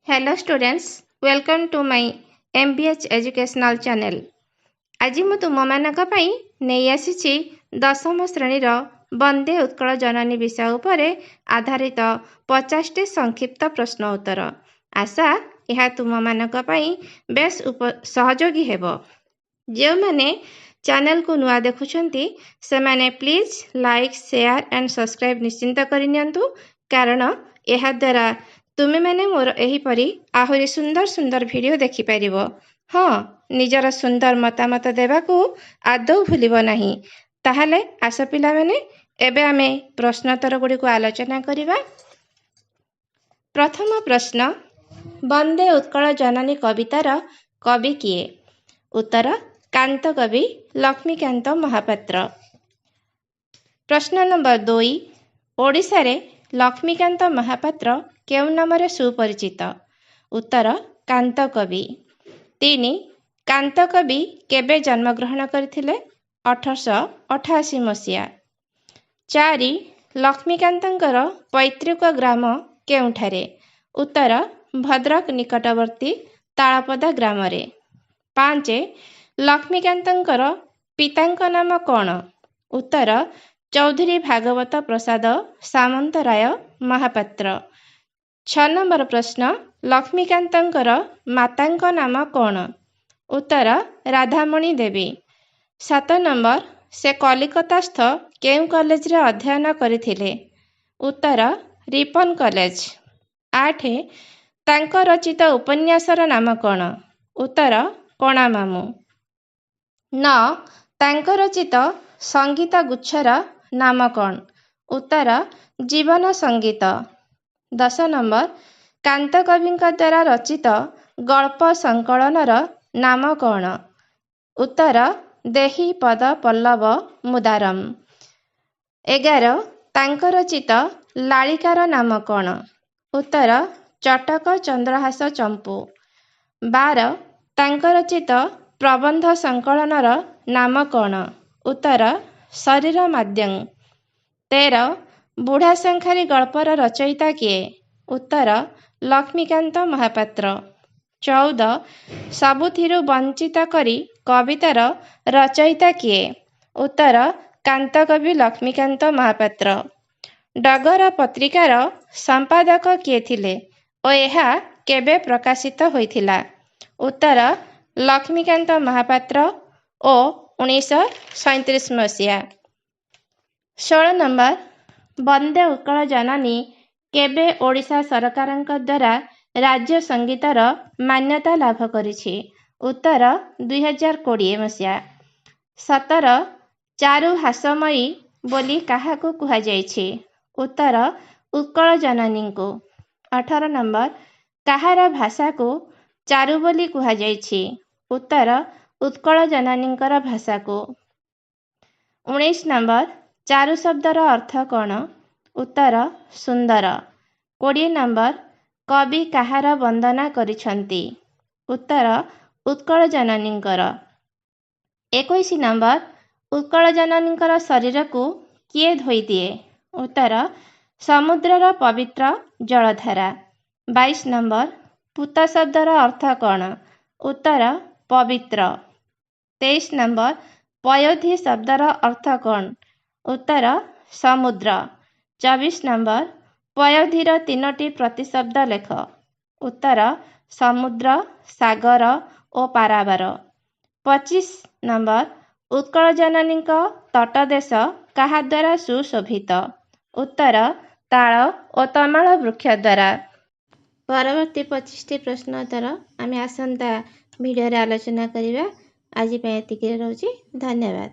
Hello students, welcome to my MBH educational channel. आज मु तुमମାନଙ୍କ ପାଇଁ ନେଇ ଆସିଛି ଦଶମ ଶ୍ରେଣୀର ବନ୍ଦେ ଉତ୍କଳ ଜନନୀ ବିଷୟ ଉପରେ ଆଧାରିତ 50ଟି ସଂକ୍ଷିପ୍ତ ପ୍ରଶ୍ନ ଉତ୍ତର। ଆଶା ଏହା ତୁମମାନଙ୍କ ପାଇଁ ବେଶ ସହଯୋଗୀ ହେବ। ଯେଉଁମାନେ ଚ୍ୟାନେଲକୁ ନୂଆ ଦେଖୁଛନ୍ତି ସେମାନେ please like, share and subscribe ନିଶ୍ଚିନ୍ତ କରିନିଅନ୍ତୁ, କାରଣ ଏହାଦ୍ୱାରା ତୁମେମାନେ ମୋର ଏହିପରି ଆହୁରି ସୁନ୍ଦର ସୁନ୍ଦର ଭିଡ଼ିଓ ଦେଖିପାରିବ। ହଁ, ନିଜର ସୁନ୍ଦର ମତାମତ ଦେବାକୁ ଆଦୌ ଭୁଲିବ ନାହିଁ। ତାହେଲେ ଆସ ପିଲାମାନେ, ଏବେ ଆମେ ପ୍ରଶ୍ନୋତ୍ତର ଗୁଡ଼ିକୁ ଆଲୋଚନା କରିବା। ପ୍ରଥମ ପ୍ରଶ୍ନ, ବନ୍ଦେ ଉତ୍କଳ ଜନନୀ କବିତାର କବି କିଏ? ଉତ୍ତର, କାନ୍ତ କବି ଲକ୍ଷ୍ମୀକାନ୍ତ ମହାପାତ୍ର। ପ୍ରଶ୍ନ ନମ୍ବର 2, ଓଡ଼ିଶାରେ ଲକ୍ଷ୍ମୀକାନ୍ତ ମହାପାତ୍ର କେଉଁ ନାମରେ ସୁପରିଚିତ? ଉତ୍ତର, କାନ୍ତ କବି। 3, କାନ୍ତ କବି କେବେ ଜନ୍ମଗ୍ରହଣ କରିଥିଲେ? 1888 ମସିହା। 4, ଲକ୍ଷ୍ମୀକାନ୍ତଙ୍କର ପୈତୃକ ଗ୍ରାମ କେଉଁଠାରେ? ଉତ୍ତର, ଭଦ୍ରକ ନିକଟବର୍ତ୍ତୀ ତାଳପଦା ଗ୍ରାମରେ। 5, ଲକ୍ଷ୍ମୀକାନ୍ତଙ୍କର ପିତାଙ୍କ ନାମ କ'ଣ? ଉତ୍ତର, ଚୌଧୁରୀ ଭାଗବତ ପ୍ରସାଦ ସାମନ୍ତରାୟ ମହାପାତ୍ର। 6 ନମ୍ବର ପ୍ରଶ୍ନ, ଲକ୍ଷ୍ମୀକାନ୍ତଙ୍କର ମାତାଙ୍କ ନାମ କ'ଣ? ଉତ୍ତର, ରାଧାମଣୀ ଦେବୀ। 7 ନମ୍ବର, ସେ କଲିକତାସ୍ଥ କେଉଁ କଲେଜରେ ଅଧ୍ୟୟନ କରିଥିଲେ? ଉତ୍ତର, ରିପନ କଲେଜ। 8, ତାଙ୍କ ରଚିତ ଉପନ୍ୟାସର ନାମ କ'ଣ? ଉତ୍ତର, କଣାମାମୁଁ। 9, ତାଙ୍କ ରଚିତ ସଙ୍ଗୀତ ଗୁଚ୍ଛର ନାମ କ'ଣ? ଉତ୍ତର, ଜୀବନ ସଙ୍ଗୀତ। 10 ନମ୍ବର, କାନ୍ତ କବିଙ୍କ ଦ୍ୱାରା ରଚିତ ଗଳ୍ପ ସଂକଳନର ନାମ କ'ଣ? ଉତ୍ତର, ଦେହି ପଦ ପଲ୍ଲବ ମୁଦାରମ୍। 11, ତାଙ୍କ ରଚିତ ଲାଳିକାର ନାମ କ'ଣ? ଉତ୍ତର, ଚଟକ ଚନ୍ଦ୍ରହାସ ଚମ୍ପୁ। 12, ତାଙ୍କ ରଚିତ ପ୍ରବନ୍ଧ ସଂକଳନର ନାମ କ'ଣ? ଉତ୍ତର, ଶରୀର ମାଦ୍ୟଂ। 13, ବୁଢ଼ା ଶଙ୍ଖାରୀ ଗଳ୍ପର ରଚୟିତା କିଏ? ଉତ୍ତର, ଲକ୍ଷ୍ମୀକାନ୍ତ ମହାପାତ୍ର। 14, ସବୁଥିରୁ ବଞ୍ଚିତ କରି କବିତାର ରଚୟିତା କିଏ? ଉତ୍ତର, କାନ୍ତ କବି ଲକ୍ଷ୍ମୀକାନ୍ତ ମହାପାତ୍ର। ଡଗର ପତ୍ରିକାର ସମ୍ପାଦକ କିଏ ଥିଲେ ଓ ଏହା କେବେ ପ୍ରକାଶିତ ହୋଇଥିଲା? ଉତ୍ତର, ଲକ୍ଷ୍ମୀକାନ୍ତ ମହାପାତ୍ର ଓ 1937 ମସିହା। 16 ନମ୍ବର, ବନ୍ଦେ ଉତ୍କଳ ଜନନୀ କେବେ ଓଡ଼ିଶା ସରକାରଙ୍କ ଦ୍ୱାରା ରାଜ୍ୟ ସଙ୍ଗୀତର ମାନ୍ୟତା ଲାଭ କରିଛି? ଉତ୍ତର, 2020 ମସିହା। 17, ଚାରୁ ହାସମୟୀ ବୋଲି କାହାକୁ କୁହାଯାଇଛି? ଉତ୍ତର, ଉତ୍କଳ ଜନନୀଙ୍କୁ। 18 ନମ୍ବର, କାହାର ଭାଷାକୁ ଚାରୁ ବୋଲି କୁହାଯାଇଛି? ଉତ୍ତର, ଉତ୍କଳ ଜନନୀଙ୍କର ଭାଷାକୁ। 19 ନମ୍ବର, ଚାରୁ ଶବ୍ଦର ଅର୍ଥ କ'ଣ? ଉତ୍ତର, ସୁନ୍ଦର। 20 ନମ୍ବର, କବି କାହାର ବନ୍ଦନା କରିଛନ୍ତି? ଉତ୍ତର, ଉତ୍କଳ ଜନନୀଙ୍କର। 21 ନମ୍ବର, ଉତ୍କଳ ଜନନୀଙ୍କର ଶରୀରକୁ କିଏ ଧୋଇଦିଏ? ଉତ୍ତର, ସମୁଦ୍ରର ପବିତ୍ର ଜଳଧାରା। 22 ନମ୍ବର, ପୂତ ଶବ୍ଦର ଅର୍ଥ କ'ଣ? ଉତ୍ତର, ପବିତ୍ର। 23 ନମ୍ବର, ପୟୋଧି ଶବ୍ଦର ଅର୍ଥ କ'ଣ? ଉତ୍ତର, ସମୁଦ୍ର। 24 ନମ୍ବର, ପୟୋଧିର 3ଟି ପ୍ରତିଶବ୍ଦ ଲେଖ। ଉତ୍ତର, ସମୁଦ୍ର, ସାଗର ଓ ପାରାବାର। 25 ନମ୍ବର, ଉତ୍କଳ ଜନନୀଙ୍କ ତଟଦେଶ କାହାଦ୍ୱାରା ସୁଶୋଭିତ? ଉତ୍ତର, ତାଳ ଓ ତମାଳ ବୃକ୍ଷ ଦ୍ୱାରା। ପରବର୍ତ୍ତୀ 25ଟି ପ୍ରଶ୍ନ ଉତ୍ତର ଆମେ ଆସନ୍ତା ଭିଡ଼ିଓରେ ଆଲୋଚନା କରିବା। ଆଜି ପାଇଁ ଏତିକି ରହୁଛି। ଧନ୍ୟବାଦ।